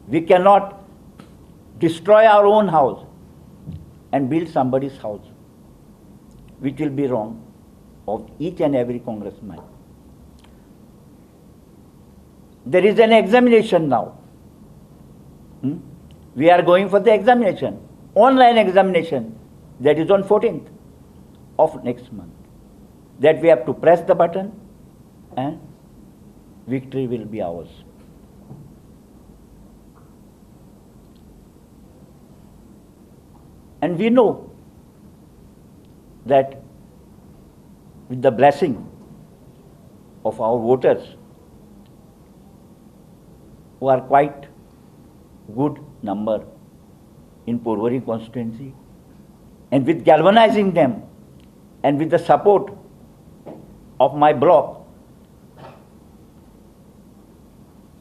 We cannot destroy our own house and build somebody's house, which will be wrong of each and every congressman. There is an examination now. We are going for the examination, online examination, that is on 14th of next month. That we have to press the button and victory will be ours. And we know that with the blessing of our voters, who are quite good number in Porvorim constituency, and with galvanizing them and with the support of my bloc,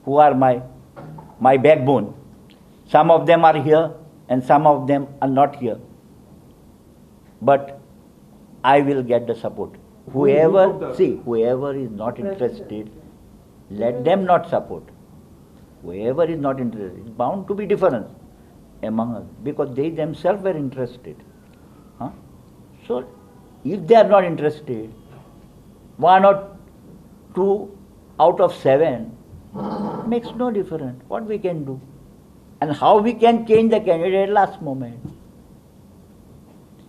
who are my backbone. Some of them are here and some of them are not here. But I will get the support. Whoever is not interested, let them not support. Whoever is not interested, it's bound to be difference among us, because they themselves were interested. So, if they are not interested, 1 or 2 out of 7 makes no difference. What we can do? And how we can change the candidate last moment?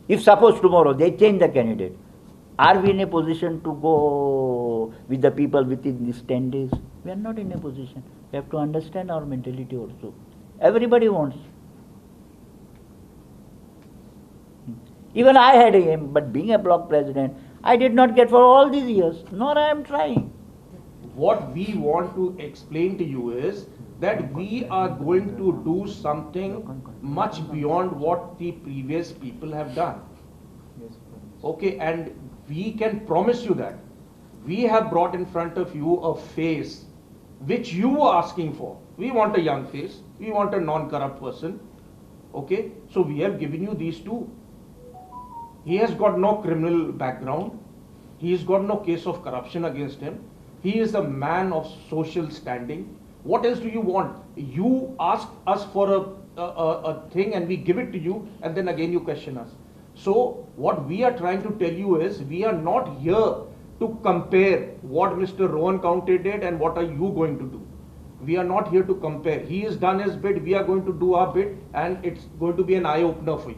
If suppose tomorrow they change the candidate, are we in a position to go with the people within these 10 days? We are not in a position. We have to understand our mentality also. Everybody wants. Even I had a aim, but being a bloc president, I did not get for all these years, nor I am trying. What we want to explain to you is that we are going to do something much beyond what the previous people have done. Okay, and we can promise you that. We have brought in front of you a face which you were asking for. We want a young face, we want a non-corrupt person. Okay, so we have given you these two. He has got no criminal background. He has got no case of corruption against him. He is a man of social standing. What else do you want? You ask us for a thing and we give it to you, and then again you question us. So what we are trying to tell you is, we are not here to compare what Mr. Rohan County did and what are you going to do. We are not here to compare. He has done his bit, we are going to do our bit, and it's going to be an eye-opener for you.